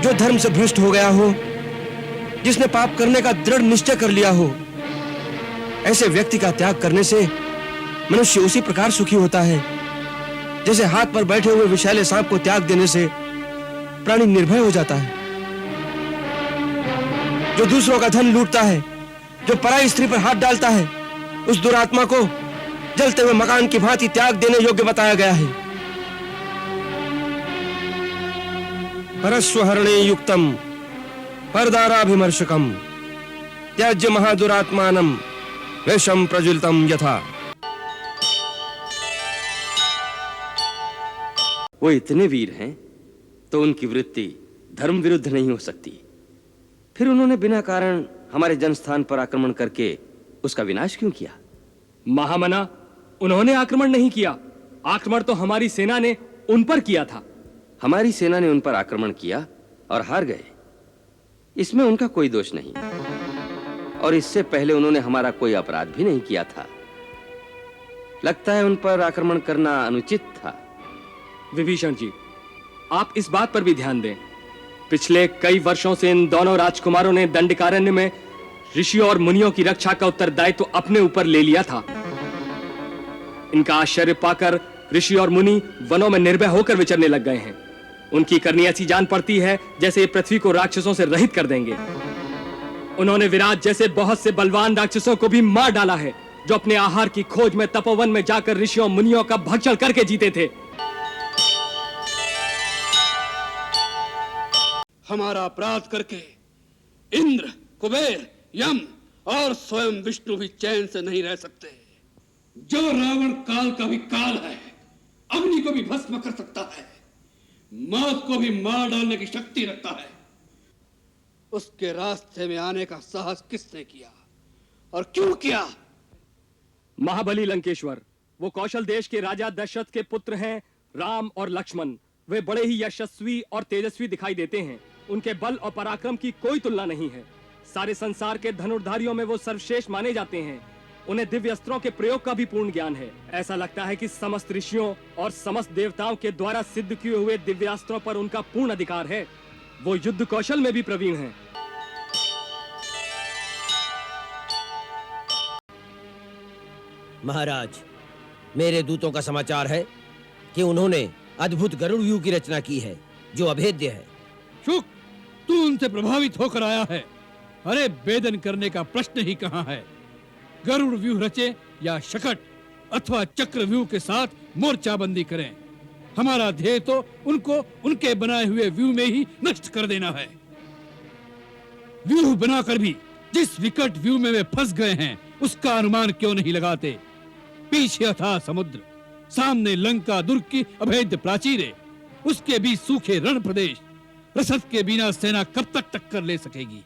जो धर्म से भ्रष्ट हो गया हो, जिसने पाप करने का दृढ़ निश्चय कर लिया हो, ऐसे व्यक्ति का त्याग करने से मनुष्य उसी प्रकार सुखी होता है जैसे हाथ पर बैठे हुए विषैले सांप को त्याग देने से प्राणी निर्भय हो जाता है। जो दूसरों का धन लूटता है, जो पराई स्त्री पर हाथ डालता है, उस दुरात्मा को जलते हुए मकान की भांति त्याग देने योग्य बताया गया है। परस्वहरणे युक्तम परदाराभिमर्शकम त्याज्य महादुरात्मानम वेशम प्रज्वलितम यथा। वो इतने वीर हैं तो उनकी वृत्ति धर्म विरुद्ध नहीं हो सकती। फिर उन्होंने बिना कारण हमारे जनस्थान पर आक्रमण करके उसका विनाश क्यों किया? महामना, उन्होंने आक्रमण नहीं किया। आक्रमण तो हमारी सेना ने उन पर किया था। हमारी सेना ने उन पर आक्रमण किया और हार गए, इसमें उनका कोई दोष नहीं। और इससे पहले उन्होंने हमारा कोई अपराध भी नहीं किया था। लगता है उन पर आक्रमण करना अनुचित था। विभीषण जी, आप इस बात पर भी ध्यान दें। पिछले कई वर्षों से इन दोनों राजकुमारों ने दंडकारण्य में ऋषियों और मुनियों की रक्षा का उत्तरदायित्व तो अपने ऊपर ले लिया था। इनका आश्चर्य पाकर ऋषि और मुनि वनों में निर्भय होकर विचरने लग गए हैं। उनकी करनी ऐसी जान पड़ती है जैसे ये पृथ्वी को राक्षसों से रहित कर देंगे। उन्होंने विराट जैसे बहुत से बलवान राक्षसों को भी मार डाला है, जो अपने आहार की खोज में तपोवन में जाकर ऋषियों मुनियों का भक्षण करके जीते थे। हमारा अपराध करके इंद्र, कुबेर, यम और स्वयं विष्णु भी चैन से नहीं रह सकते। जो रावण काल का भी काल है, अग्नि को भी भस्म कर सकता है, मौत को भी मार डालने की शक्ति रखता है, उसके रास्ते में आने का साहस किसने किया और क्यों किया? महाबली लंकेश्वर, वो कौशल देश के राजा दशरथ के पुत्र हैं राम और लक्ष्मण। वे बड़े ही यशस्वी और तेजस्वी दिखाई देते हैं। उनके बल और पराक्रम की कोई तुलना नहीं है। सारे संसार के धनुर्धारियों में वो सर्वश्रेष्ठ माने जाते हैं। उन्हें दिव्य अस्त्रों के प्रयोग का भी पूर्ण ज्ञान है। ऐसा लगता है कि समस्त ऋषियों और समस्त देवताओं के द्वारा सिद्ध किए हुए दिव्यास्त्रों पर उनका पूर्ण अधिकार है। वो युद्ध कौशल में भी प्रवीण हैं। महाराज, मेरे दूतों का समाचार है कि उन्होंने अद्भुत गरुड़ व्यूह की रचना की है जो अभेद्य है। शुक, तू उनसे प्रभावित होकर आया है। अरे वेदन करने का प्रश्न ही कहां है। गरुड़ व्यूह रचे या शकट अथवा चक्र व्यूह के साथ मोर्चाबंदी करें, हमारा ध्येय तो उनको उनके बनाए हुए व्यूह में ही नष्ट कर देना है। व्यूह बनाकर भी जिस विकट व्यूह में वे फंस गए हैं उसका अनुमान क्यों नहीं लगाते? पीछे अथाह समुद्र, सामने लंका दुर्ग की अभेद्य प्राचीरें, उसके बीच सूखे रण प्रदेश। रसद के बिना सेना कब तक टक्कर ले सकेगी?